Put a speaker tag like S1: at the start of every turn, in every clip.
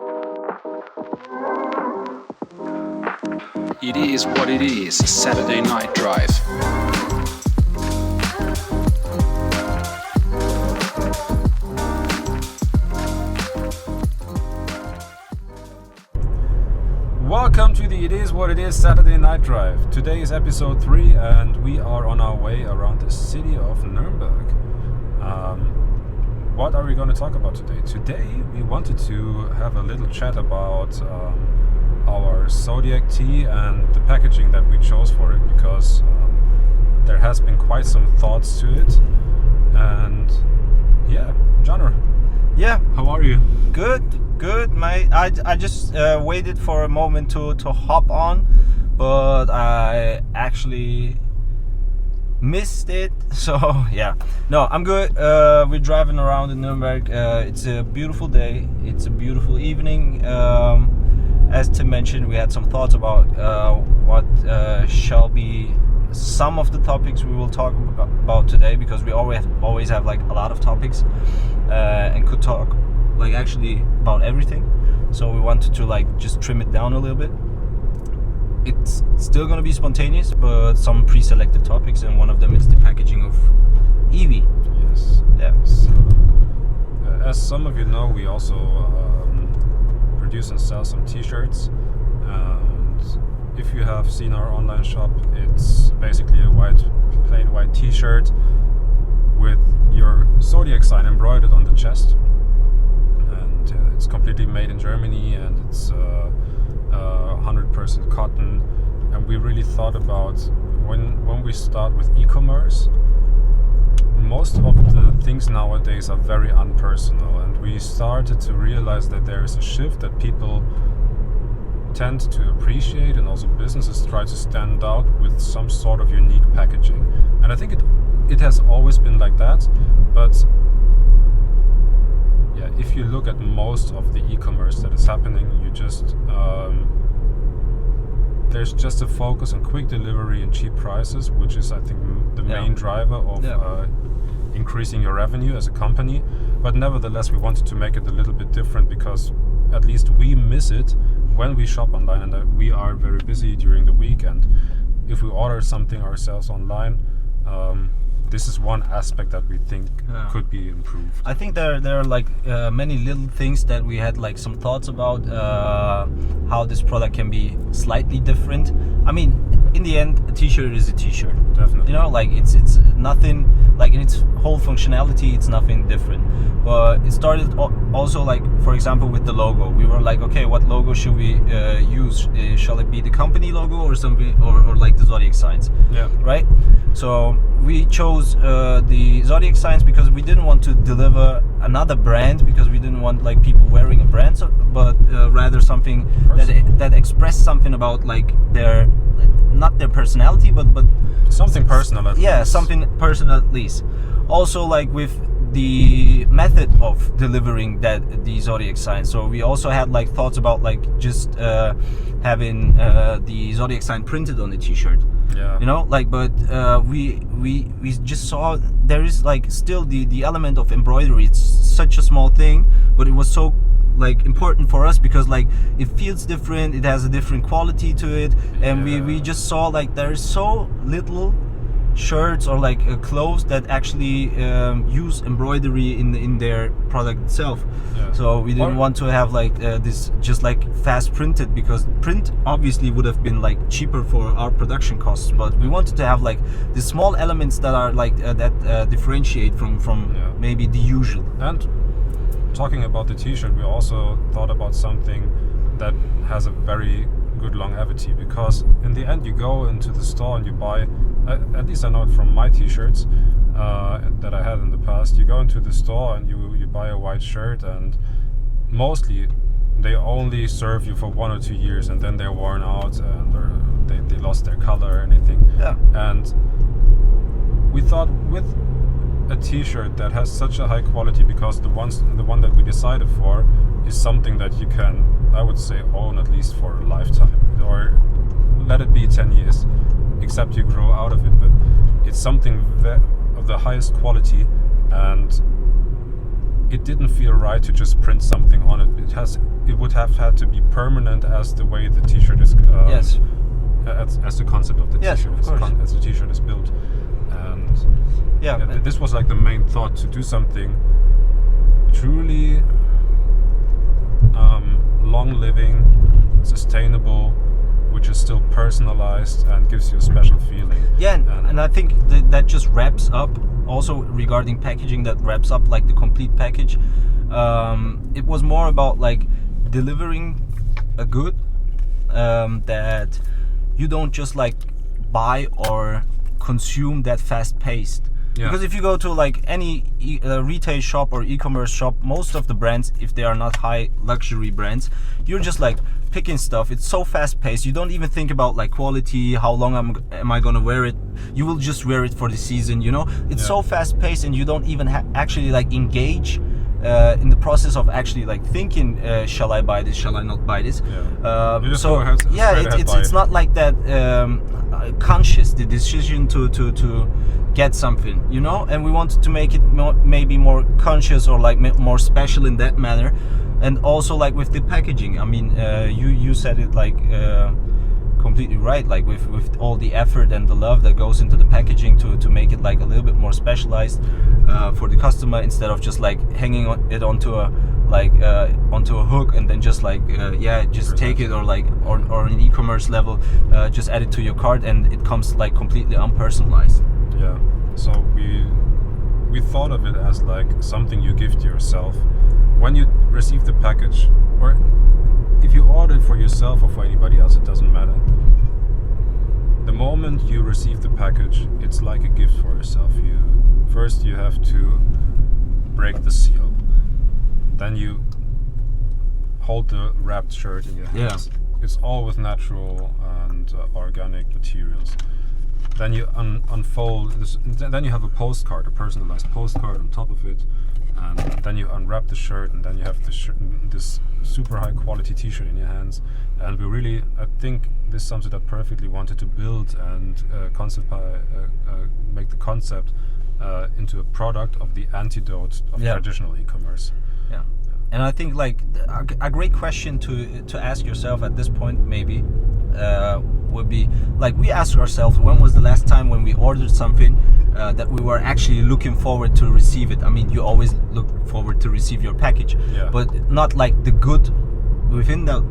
S1: It is what it is, Saturday Night Drive. Welcome to the It Is What It Is Saturday Night Drive. Today is episode 3 and we are on our way around the city of Nuremberg. What are we going to talk about today? Today we wanted to have a little chat about our Zodiac tea and the packaging that we chose for it, because there has been quite some thoughts to it. And yeah, Genre.
S2: Yeah,
S1: how are you?
S2: Good, mate. I just waited for a moment to hop on, but I actually missed it. So yeah, no, I'm good. We're driving around in Nuremberg. It's a beautiful day. It's a beautiful evening. As Tim mentioned, we had some thoughts about what shall be some of the topics we will talk about today, because we always have like a lot of topics and could talk like actually about everything. So we wanted to like just trim it down a little bit. It's still gonna be spontaneous, but some pre-selected topics, and one of them is the packaging of IIWII.
S1: Yes.
S2: Yeah.
S1: So, as some of you know, we also produce and sell some t-shirts, and if you have seen our online shop, it's basically a plain white t-shirt with your Zodiac sign embroidered on the chest, and it's completely made in Germany, and it's 100% cotton. And we really thought about when we start with e-commerce, most of the things nowadays are very unpersonal, and we started to realize that there is a shift that people tend to appreciate, and also businesses try to stand out with some sort of unique packaging. And I think it has always been like that, but yeah, if you look at most of the e-commerce that is happening, you just there's just a focus on quick delivery and cheap prices, which is, I think, the main driver of increasing your revenue as a company. But nevertheless, we wanted to make it a little bit different, because at least we miss it when we shop online, and we are very busy during the week, and if we order something ourselves online, this is one aspect that we think could be improved.
S2: I think there are like many little things that we had like some thoughts about how this product can be slightly different. I mean, in the end, a t-shirt is a t-shirt.
S1: Definitely.
S2: You know, like it's nothing, like in its whole functionality, it's nothing different. But it started also, like, for example, with the logo. We were like, okay, what logo should we use? Shall it be the company logo or something, or like the Zodiac signs?
S1: Yeah.
S2: Right? So we chose the Zodiac signs because we didn't want to deliver another brand, because we didn't want like people wearing a brand, but rather something that expressed something about like not their personality, but
S1: something personal at least.
S2: Yeah, something personal at least. Also, like with the method of delivering the Zodiac sign. So we also had like thoughts about like just having the Zodiac sign printed on the t-shirt.
S1: Yeah.
S2: You know, like, but we just saw there is like still the element of embroidery. It's such a small thing, but it was so like important for us, because like it feels different, it has a different quality to it, and we just saw like there is so little shirts or like clothes that actually use embroidery in their product itself. So we didn't want to have like this just like fast printed, because print obviously would have been like cheaper for our production costs, but we wanted to have like the small elements that are like that differentiate from maybe the usual.
S1: And talking about the t-shirt, we also thought about something that has a very good longevity, because in the end you go into the store and you buy, at least I know it from my t-shirts that I had in the past, you go into the store and you buy a white shirt, and mostly they only serve you for 1 or 2 years, and then they're worn out, and or they lost their color or anything. And we thought with a t-shirt that has such a high quality, because the one that we decided for is something that you can, I would say, own at least for a lifetime, or let it be 10 years, except you grow out of it. But it's something of the highest quality, and it didn't feel right to just print something on it. it would have had to be permanent as the way the T-shirt is.
S2: Yes.
S1: As the concept of the
S2: Yes,
S1: T-shirt,
S2: of course.
S1: as the T-shirt is built, and
S2: Yeah.
S1: this was like the main thought, to do something truly long-living, sustainable, which is still personalized and gives you a special feeling.
S2: Yeah, and I think that just wraps up, also regarding packaging, that wraps up like the complete package. It was more about like delivering a good that you don't just like buy or consume that fast paced.
S1: Yeah.
S2: Because if you go to like any retail shop or e-commerce shop, most of the brands, if they are not high luxury brands, you're just like picking stuff. It's so fast paced. You don't even think about like quality, how long am I gonna wear it. You will just wear it for the season, you know. It's so fast paced, and you don't even actually like engage in the process of actually like thinking, shall I buy this, shall I not buy this.
S1: You just
S2: So
S1: go ahead,
S2: yeah,
S1: straight ahead, buy
S2: it's
S1: it.
S2: not like that conscious, the decision to get something, you know. And we wanted to make it maybe more conscious, or like more special in that manner. And also like with the packaging, I mean, you said it like completely right, like with all the effort and the love that goes into the packaging to make it like a little bit more specialized for the customer, instead of just like hanging it onto a onto a hook and then just like just take it, or like or an e-commerce level, just add it to your cart and it comes like completely unpersonalized.
S1: Yeah. So we thought of it as like something you give to yourself when you receive the package, or if you order it for yourself or for anybody else, it doesn't matter. The moment you receive the package, it's like a gift for yourself. First you have to break the seal. Then you hold the wrapped shirt in your hands. It's all with natural and organic materials. Then you unfold this, then you have a postcard, a personalized postcard on top of it, and then you unwrap the shirt, and then you have this super high quality T-shirt in your hands. And we really, I think this sums it up perfectly, wanted to build and make the concept into a product of the antidote of traditional e-commerce.
S2: Yeah. And I think like a great question to ask yourself at this point maybe would be like, we ask ourselves, when was the last time when we ordered something that we were actually looking forward to receive it? I mean, you always look forward to receive your package, but not like the good within the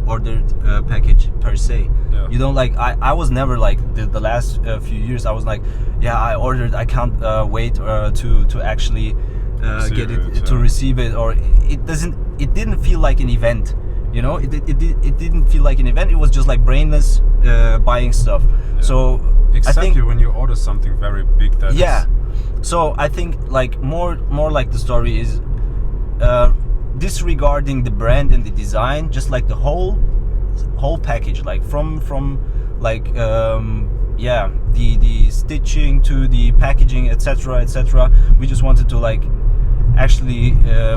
S2: ordered package per se. You don't like, I was never like the last few years I was like, I ordered, I can't wait to actually get it, to receive it, or it didn't feel like an event, you know. It didn't feel like an event. It was just like brainless buying stuff. So
S1: except
S2: I think
S1: when you order something very big, that
S2: so I think like more like the story is disregarding the brand and the design, just like the whole package, like from like the stitching to the packaging, etc. We just wanted to like actually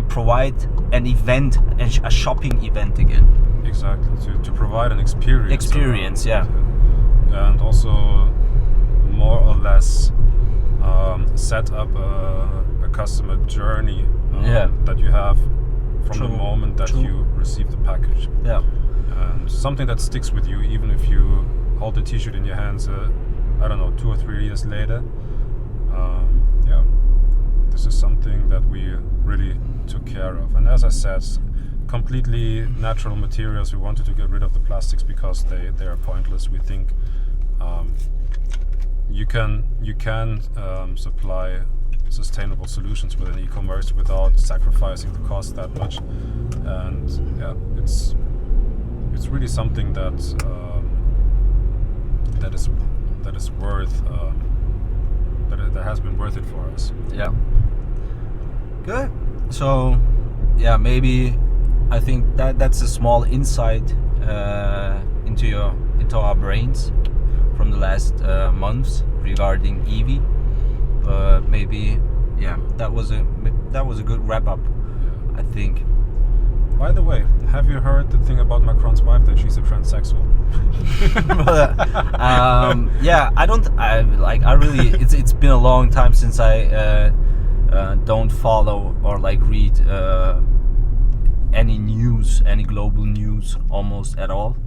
S2: provide an event, a shopping event again.
S1: Exactly, to provide an experience. And also more or less set up a customer journey that you have from the moment that you receive the package. And something that sticks with you, even if you hold the T-shirt in your hands, I don't know, 2 or 3 years later. This is something that we really took care of. And as I said, completely natural materials. We wanted to get rid of the plastics because they are pointless. We think you can supply sustainable solutions within e-commerce without sacrificing the cost that much. And it's really something that is worth that has been worth it for us.
S2: Good. So maybe I think that's a small insight into our brains from the last months regarding IIWII. But maybe that was a good wrap up, I think.
S1: By the way, have you heard the thing about Macron's wife, that she's a transsexual? It's been a long time since I don't follow or like read
S2: any news, any global news, almost at all.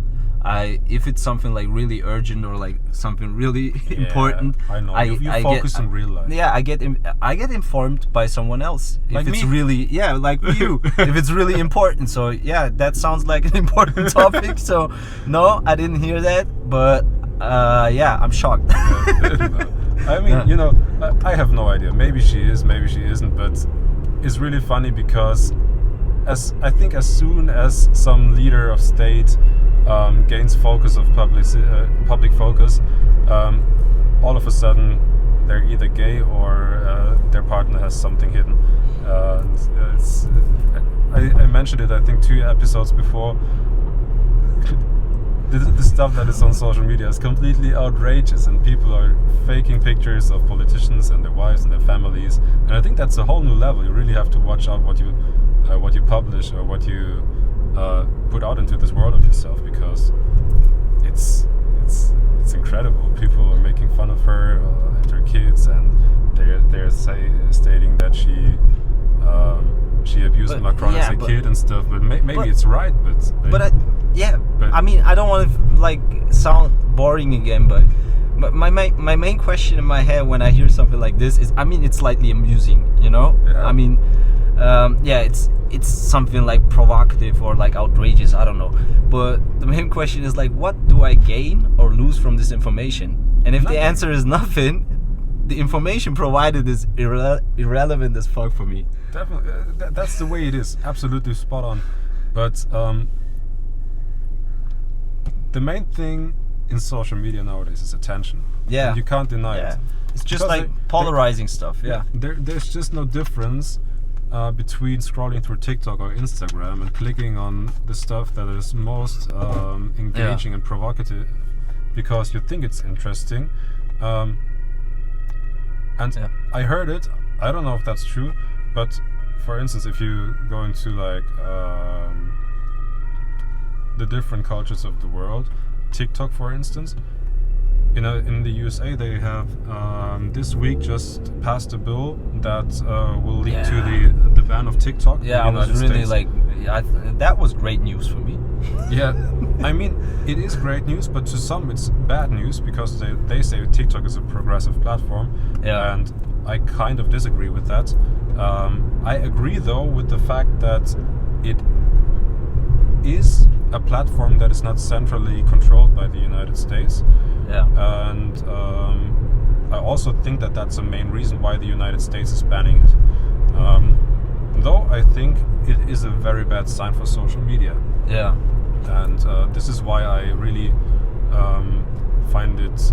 S2: If it's something like really urgent or like something really important,
S1: I know. You focus in real life.
S2: Yeah, I get informed by someone else.
S1: Like
S2: if it's
S1: me.
S2: really, yeah, like you. If it's really important. So yeah, that sounds like an important topic. So no, I didn't hear that, but yeah, I'm shocked.
S1: I mean, you know, I have no idea. Maybe she is, maybe she isn't. But it's really funny because I think as soon as some leader of state gains focus of public focus, all of a sudden they're either gay or their partner has something hidden. I mentioned it, I think, 2 episodes before. The stuff that is on social media is completely outrageous, and people are faking pictures of politicians and their wives and their families. And I think that's a whole new level. You really have to watch out what you publish or what you put out into this world of yourself, because it's incredible. People are making fun of her and her kids, and they're stating that she abused Macron as a kid and stuff. But maybe it's right. But I mean, I don't want to like sound boring again, but my main question in my head when I hear something like this is, I mean, it's slightly amusing, you know. Yeah.
S2: I mean, it's something like provocative or like outrageous, I don't know. But the main question is like, what do I gain or lose from this information? And if
S1: Nothing.
S2: the answer is nothing, the information provided is irrelevant as fuck for me.
S1: Definitely, that's the way it is. Absolutely spot on. But the main thing in social media nowadays is attention.
S2: Yeah.
S1: And you can't deny it.
S2: It's just
S1: Because
S2: like polarizing stuff. Yeah.
S1: There's just no difference between scrolling through TikTok or Instagram and clicking on the stuff that is most engaging and provocative because you think it's interesting. I heard it. I don't know if that's true, but for instance, if you go into like the different cultures of the world, TikTok, for instance, you know, in the USA they have this week just passed a bill that will lead to the ban of TikTok.
S2: Yeah, I was really like, that was great news for me.
S1: Yeah, I mean, it is great news, but to some it's bad news because they say TikTok is a progressive platform, and I kind of disagree with that. I agree though with the fact that it is a platform that is not centrally controlled by the United States.
S2: Yeah.
S1: And I also think that that's a main reason why the United States is banning it. Though I think it is a very bad sign for social media.
S2: Yeah.
S1: And this is why I really find it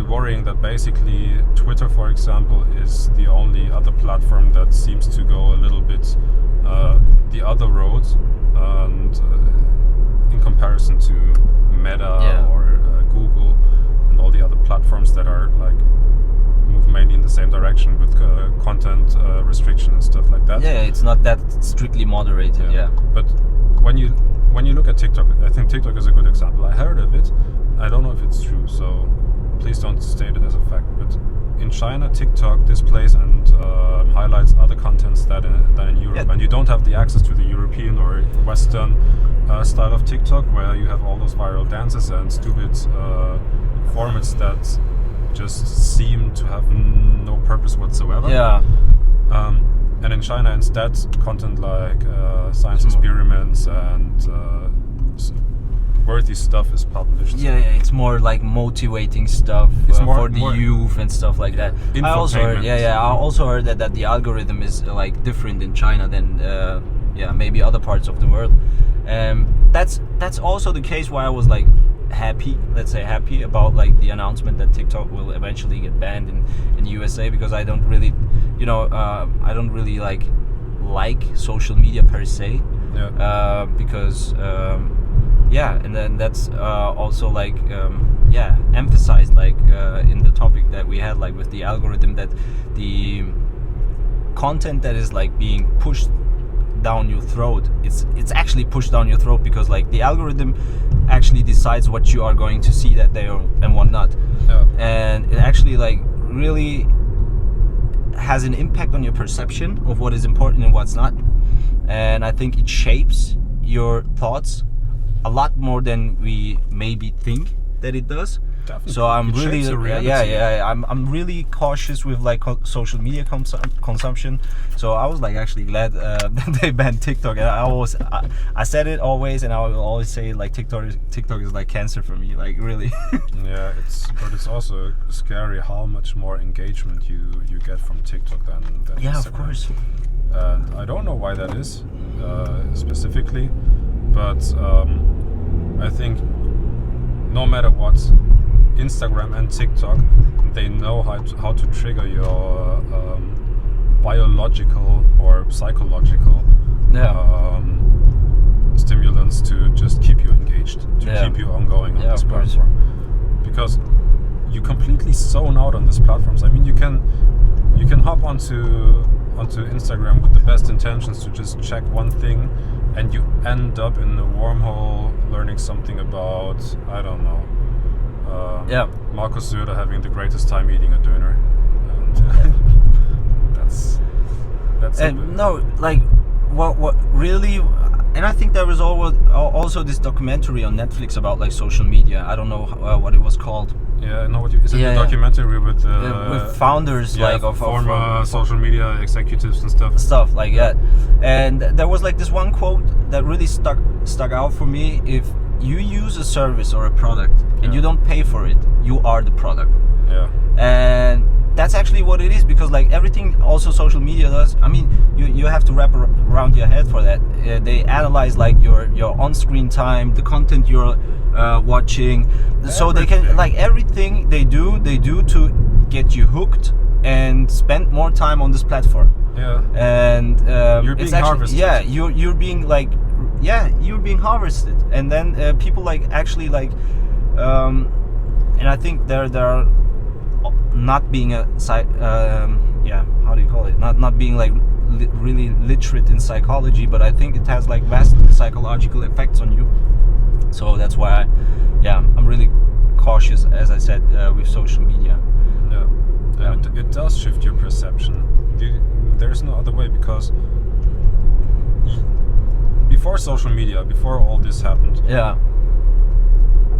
S1: worrying that basically Twitter, for example, is the only other platform that seems to go a little bit the other road, and in comparison to Meta or Google and all the other platforms that are like move mainly in the same direction with content restriction and stuff like that.
S2: Yeah, it's not that strictly moderated. Yeah.
S1: But when you look at TikTok, I think TikTok is a good example. I heard of it. I don't know if it's true, so please don't state it as a fact. But in China, TikTok displays and highlights other contents than in Europe, and you don't have the access to the European or Western style of TikTok, where you have all those viral dances and stupid formats that just seem to have no purpose whatsoever.
S2: Yeah.
S1: And in China, instead, content like science experiments and worthy stuff is published.
S2: Yeah, it's more like motivating stuff for the youth and stuff like that. I also heard, I also heard that the algorithm is like different in China than maybe other parts of the world. That's also the case why I was like happy about like the announcement that TikTok will eventually get banned in USA, because I don't really, I don't really like social media per se. Yeah. Because and then that's also like emphasized like in the topic that we had, like with the algorithm, that the content that is like being pushed down your throat, it's actually pushed down your throat, because like the algorithm actually decides what you are going to see that day and what not. And it actually like really has an impact on your perception of what is important and what's not, and I think it shapes your thoughts a lot more than we maybe think that it does.
S1: Definitely.
S2: So I'm
S1: It
S2: really,
S1: shapes your reality.
S2: I'm really cautious with like social media consumption. So I was like actually glad that they banned TikTok. And I said it always, and I will always say like TikTok is like cancer for me. Like really.
S1: Yeah, but it's also scary how much more engagement you get from TikTok than
S2: Yeah,
S1: Instagram.
S2: of course.
S1: And I don't know why that is specifically, but I think no matter what, Instagram and TikTok, they know how to trigger your biological or psychological stimulants to just keep you engaged, to keep you ongoing on this platform. Because you completely zone out on these platforms. I mean, you can hop onto Instagram with the best intentions to just check one thing, and you end up in a wormhole learning something about, I don't know, Markus Söder having the greatest time eating a döner, and that's
S2: And
S1: it.
S2: no, like what really, and I think there was also this documentary on Netflix about like social media. I don't know what it was called.
S1: Yeah, no, is it the documentary with
S2: founders like of
S1: former social media executives and stuff
S2: like that. And there was like this one quote that really stuck out for me. If you use a service or a product and you don't pay for it, you are the product.
S1: Yeah.
S2: And that's actually what it is, because like everything also social media does, I mean, you have to wrap around your head for that. They analyze like your on-screen time, the content you're watching, so they can, like, everything they do to get you hooked and spend more time on this platform.
S1: Yeah.
S2: And
S1: you're being harvested.
S2: Yeah, you're being like, you're being harvested, and then people like actually like, and I think there are not being a how do you call it? Not being like really literate in psychology, but I think it has like vast psychological effects on you. So that's why I'm really cautious, as I said, with social media.
S1: Yeah, and it does shift your perception. There's no other way, because before social media, before all this happened,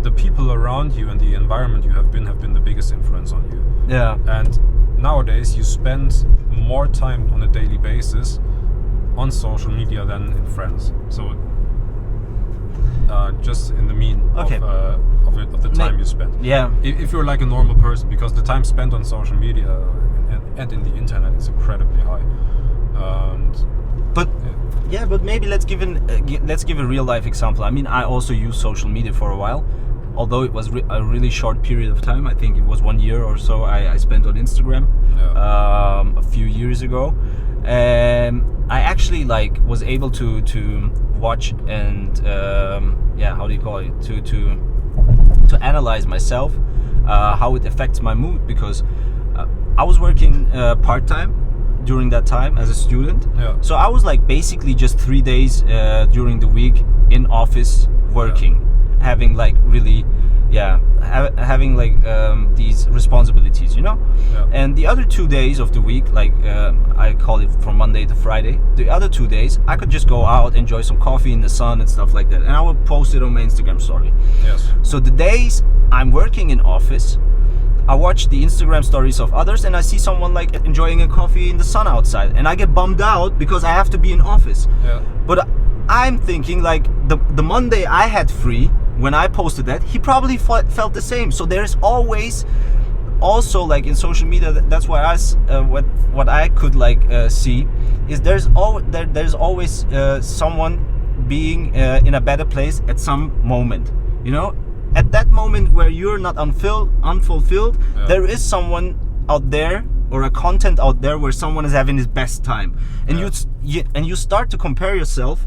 S1: the people around you and the environment you have been the biggest influence on you.
S2: Yeah.
S1: And nowadays you spend more time on a daily basis on social media than in friends. So just in the mean of the time you spend.
S2: Yeah.
S1: If you're like a normal person, because the time spent on social media and in the internet is incredibly high.
S2: But maybe let's give a real life example. I mean, I also used social media for a while, although it was a really short period of time. I think it was 1 year or so I spent on Instagram a few years ago, and I actually like was able to watch and how do you call it, to analyze myself, how it affects my mood, because I was working part-time during that time as a student. So I was like basically just 3 days during the week in office working, having like really having like these responsibilities, you know. And the other 2 days of the week, like I call it from Monday to Friday, the other 2 days I could just go out, enjoy some coffee in the sun and stuff like that, and I would post it on my Instagram story. So the days I'm working in office, I watch the Instagram stories of others, and I see someone like enjoying a coffee in the sun outside, and I get bummed out because I have to be in office. But I'm thinking like the Monday I had free when I posted that, he probably felt the same. So there's always also like in social media, that's why what I could like see is there's always someone being in a better place at some moment, you know. At that moment where you're not unfulfilled, there is someone out there or a content out there where someone is having his best time, and you start to compare yourself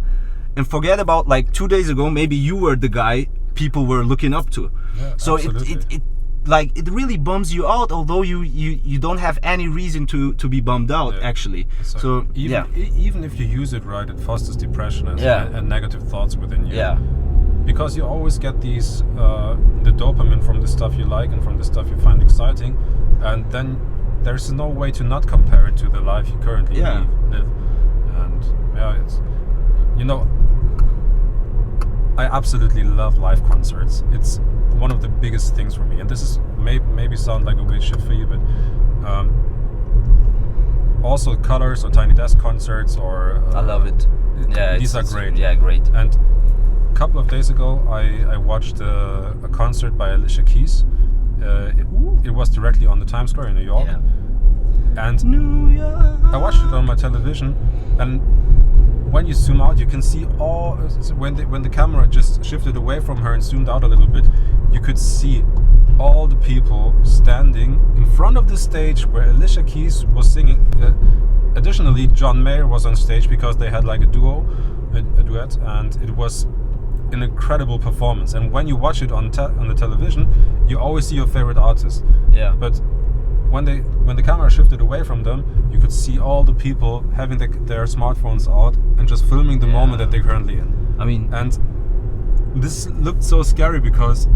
S2: and forget about like 2 days ago maybe you were the guy people were looking up to. So it really bums you out, although you don't have any reason to be bummed out actually. So
S1: even if you use it right, it fosters depression and negative thoughts within you. Because you always get these the dopamine from the stuff you like and from the stuff you find exciting, and then there's no way to not compare it to the life you currently live. And yeah, it's, you know, I absolutely love live concerts. It's one of the biggest things for me, and this is maybe sound like a weird shit for you, but also Colors or Tiny Desk concerts, or
S2: I love it. Yeah,
S1: these are great.
S2: Yeah, great.
S1: And a couple of days ago, I watched a concert by Alicia Keys. It was directly on the Times Square in New York, and
S2: New York.
S1: I watched it on my television, and when you zoom out, you can see all. When the camera just shifted away from her and zoomed out a little bit, you could see all the people standing in front of the stage where Alicia Keys was singing. Additionally, John Mayer was on stage because they had like a duet, and it was an incredible performance. And when you watch it on the television, you always see your favorite artist.
S2: Yeah.
S1: But when the camera shifted away from them, you could see all the people having their smartphones out and just filming the moment that they're currently in.
S2: I mean,
S1: and this looked so scary because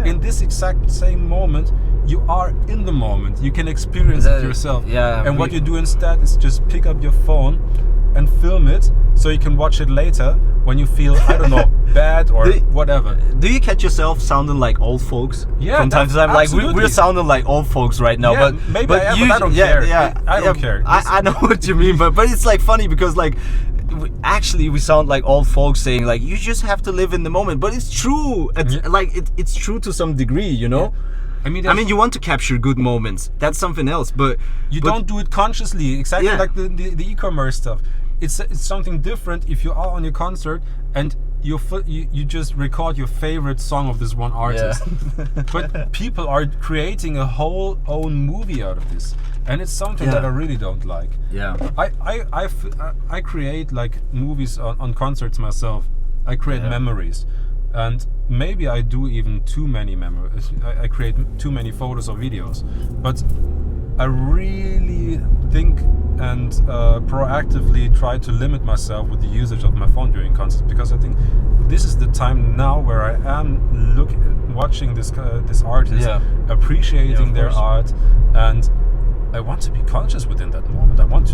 S1: in this exact same moment, you are in the moment. You can experience it yourself.
S2: Yeah.
S1: And what you do instead is just pick up your phone and film it, so you can watch it later when you feel, I don't know, bad or whatever.
S2: Do you catch yourself sounding like old folks?
S1: Yeah,
S2: from time to time. Like we're sounding like old folks right now.
S1: Yeah,
S2: but
S1: maybe I am, but I don't care. I don't care.
S2: I know what you mean, but it's like funny because like we sound like old folks saying like you just have to live in the moment. But it's true. It's like it's true to some degree, you know.
S1: Yeah. I mean,
S2: you want to capture good moments. That's something else, but
S1: you don't do it consciously. Exactly like the e-commerce stuff. It's something different if you are on your concert and you just record your favorite song of this one artist. Yeah. But people are creating a whole own movie out of this, and it's something that I really don't like.
S2: Yeah.
S1: I create like movies on concerts myself. I create memories. And maybe I do even too many memories. I create too many photos or videos. But I really think and proactively try to limit myself with the usage of my phone during concerts, because I think this is the time now where I am watching this artist, appreciating their art, and I want to be conscious within that moment. I want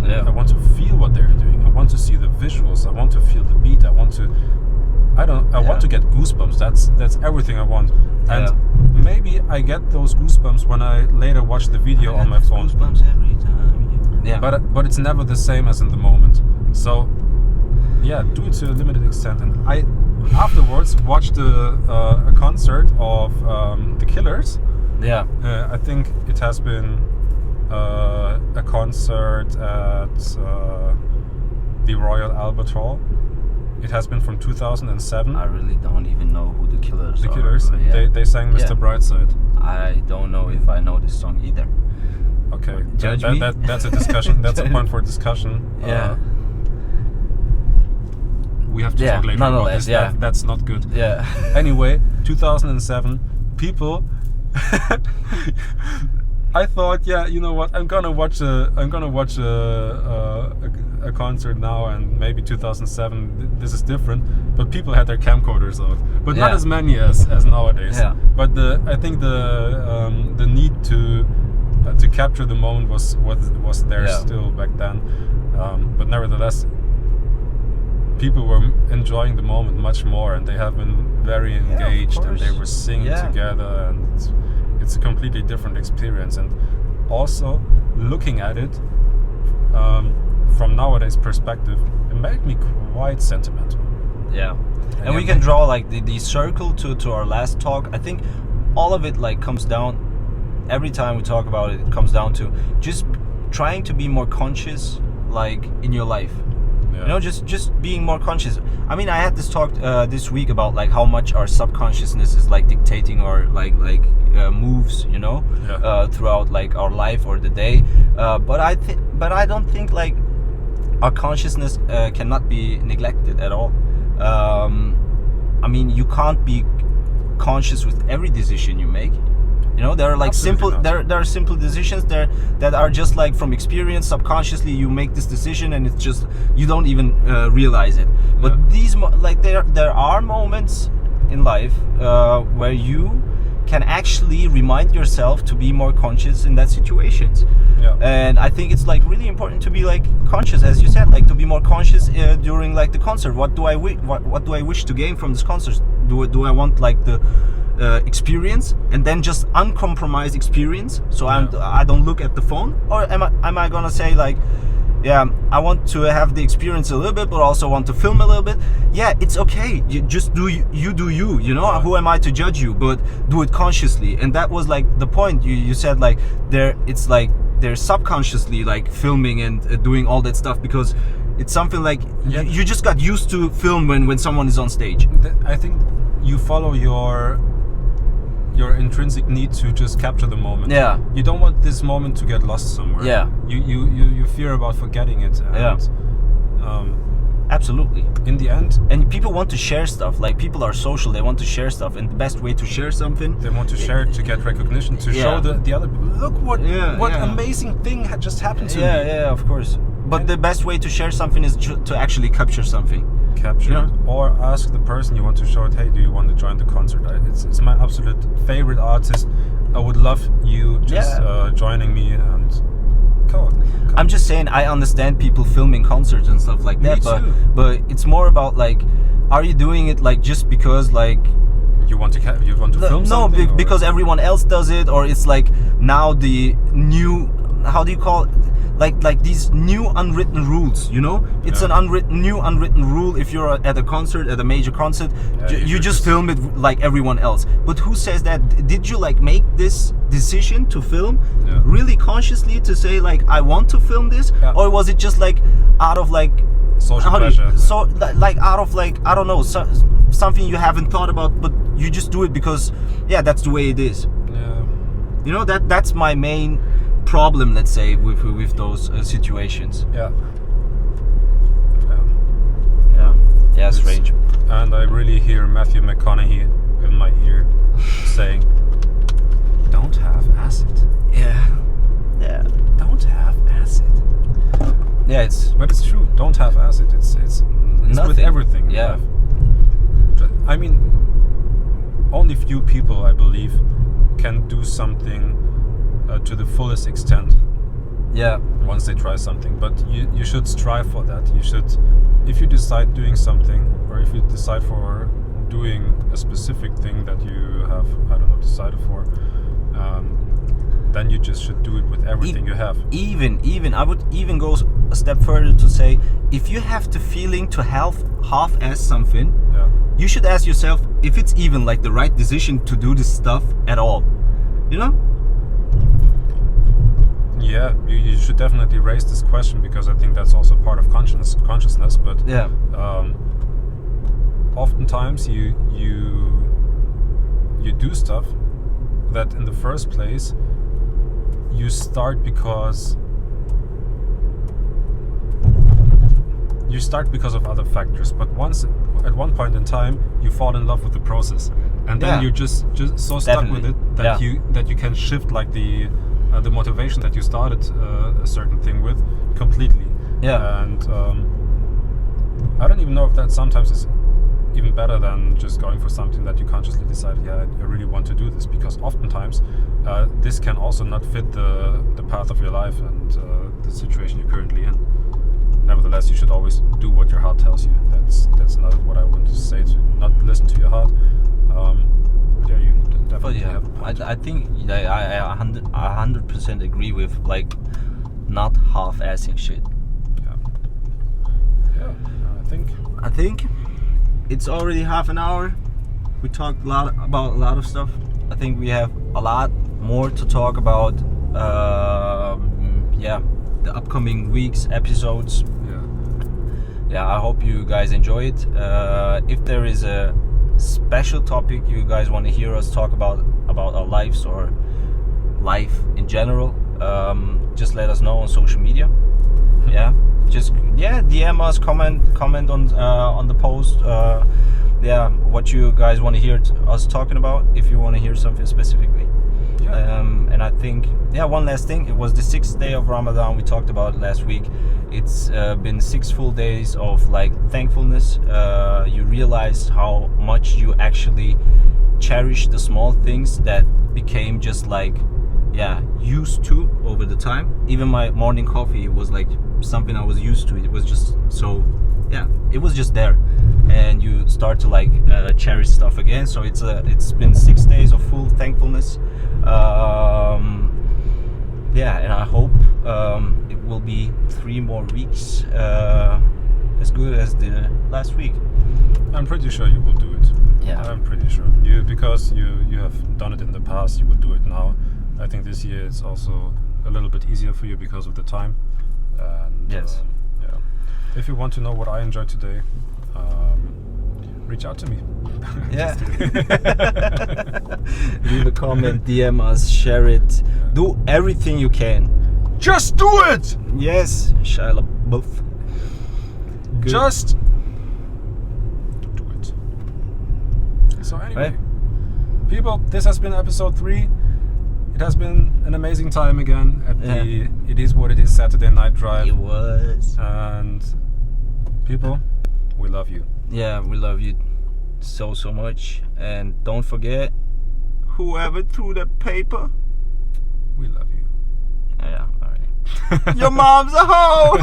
S1: to feel what they're doing. I want to see the visuals. I want to feel the beat. I want to get goosebumps. That's everything I want. And maybe I get those goosebumps when I later watch the video on my phone.
S2: Goosebumps every time. Yeah.
S1: But it's never the same as in the moment. So do it to a limited extent. And I afterwards watched a concert of the Killers.
S2: Yeah.
S1: I think it has been a concert at the Royal Albert Hall. It has been from 2007.
S2: I really don't even know who the Killers are.
S1: The Killers. They sang Mr. Brightside.
S2: I don't know if I know this song either.
S1: Okay.
S2: Judge me.
S1: That's a discussion. That's a point for discussion.
S2: Yeah.
S1: We have to talk later about this. That's not good.
S2: Yeah.
S1: Anyway, 2007, people. I thought, you know what? I'm gonna watch a concert now, and maybe 2007. This is different, but people had their camcorders out, but not as many as nowadays.
S2: Yeah.
S1: But I think the need to capture the moment was there still back then. But nevertheless, people were enjoying the moment much more, and they have been very engaged, and they were singing together, and it's a completely different experience. And also looking at it from nowadays perspective, it made me quite sentimental.
S2: Yeah. And we can draw like the circle to our last talk. I think all of it like comes down, every time we talk about it, it comes down to just trying to be more conscious like in your life. You know, just being more conscious. I mean, I had this talk this week about like how much our subconsciousness is like dictating our like moves, you know, throughout like our life or the day. But I don't think like our consciousness cannot be neglected at all. I mean, you can't be conscious with every decision you make. You know, there are like there are simple decisions there that are just like from experience. Subconsciously, you make this decision, and it's just you don't even realize it. But these there are moments in life where you can actually remind yourself to be more conscious in that situations.
S1: Yeah.
S2: And I think it's like really important to be like conscious, as you said, like to be more conscious during like the concert. What do I wish to gain from this concert? Do I want like the experience, and then just uncompromised experience, so I don't look at the phone? Or am I gonna say like, yeah, I want to have the experience a little bit, but also want to film a little bit? Yeah, it's okay. You just do you know?
S1: Yeah.
S2: Who am I to judge you? But do it consciously. And that was like the point. You said like it's like they're subconsciously like filming and doing all that stuff, because it's something like you just got used to film when someone is on stage.
S1: I think you follow your intrinsic need to just capture the moment.
S2: Yeah.
S1: You don't want this moment to get lost somewhere.
S2: Yeah.
S1: You fear about forgetting it. And,
S2: Absolutely.
S1: in the end,
S2: And people want to share stuff. Like, people are social. They want to share stuff, and the best way to share something,
S1: they want to share it to get recognition, to show the other people, look what amazing thing had just happened to me.
S2: Yeah, of course. But the best way to share something is to actually capture something.
S1: Capture it, or ask the person you want to show it, hey, do you want to join the concert? It's my absolute favorite artist. I would love you just joining me, and go.
S2: I'm just saying, I understand people filming concerts and stuff like that, but it's more about like, are you doing it like just because like
S1: you want to film something?
S2: No, because everyone else does it, or it's like now the new, how do you call it? Like these new unwritten rules, you know? It's an new unwritten rule. If you're at a concert, at a major concert, you just film it like everyone else. But who says that? Did you like make this decision to film really consciously, to say like, I want to film this? Or was it just like out of like
S1: social pressure?
S2: Like out of like, I don't know, something you haven't thought about, but you just do it because that's the way it is.
S1: Yeah.
S2: You know, that's my main problem, let's say, with those situations. Yeah, strange.
S1: And I really hear Matthew McConaughey in my ear saying, don't have acid.
S2: Yeah.
S1: Don't have acid.
S2: Yeah,
S1: but it's true. Don't have acid. It's with everything.
S2: Yeah.
S1: I mean, only few people, I believe, can do something to the fullest extent. Once they try something, but you should strive for that. You should, if you decide doing something, or if you decide for doing a specific thing that you have, I don't know, decided for, then you just should do it with everything you have. Even
S2: I would even go a step further to say, if you have the feeling to half-ass something, you should ask yourself if it's even like the right decision to do this stuff at all. You know?
S1: Yeah, you should definitely raise this question, because I think that's also part of consciousness. But oftentimes you do stuff that in the first place you start because of other factors. But at one point in time, you fall in love with the process, and then you're just so stuck with it that you can shift like the motivation that you started a certain thing with completely. And I don't even know if that sometimes is even better than just going for something that you consciously decided, I really want to do this, because oftentimes this can also not fit the path of your life and the situation you're currently in. Nevertheless, you should always do what your heart tells you. That's not what I want to say, to not listen to your heart. You definitely have a point.
S2: I think I 100% agree with like not half-assing shit. I think it's already half an hour. We talked about a lot of stuff. I think we have a lot more to talk about. The upcoming weeks episodes. I hope you guys enjoy it. If there is a special topic you guys want to hear us talk about our lives or life in general, just let us know on social media. Just DM us, comment on the post. What you guys want to hear us talking about, if you want to hear something specifically.
S1: Yeah.
S2: And I think, one last thing. It was the 6th day of Ramadan. We talked about it last week. It's been 6 full days of like thankfulness. You realize how much you actually cherish the small things that became just like, used to over the time. Even my morning coffee was like something I was used to. It was just so, it was just there. And you start to like cherish stuff again. So it's been 6 days of full thankfulness. And I hope it will be 3 more weeks as good as the last week.
S1: I'm pretty sure you will do it.
S2: Yeah.
S1: I'm pretty sure. Because you have done it in the past, you will do it now. I think this year it's also a little bit easier for you because of the time. And,
S2: Yes.
S1: If you want to know what I enjoyed today, reach out to me.
S2: Yeah. Leave a comment, DM us, share it. Do everything you can.
S1: Just do it!
S2: Yes, Shia LaBeouf. Good.
S1: Just do it. So anyway, people, this has been episode 3. It has been an amazing time again at the It Is What It Is Saturday night drive.
S2: It was.
S1: And people, we love you.
S2: Yeah, we love you so much. And don't forget, whoever threw that paper,
S1: we love you.
S2: Yeah, alright. Your mom's a hoe!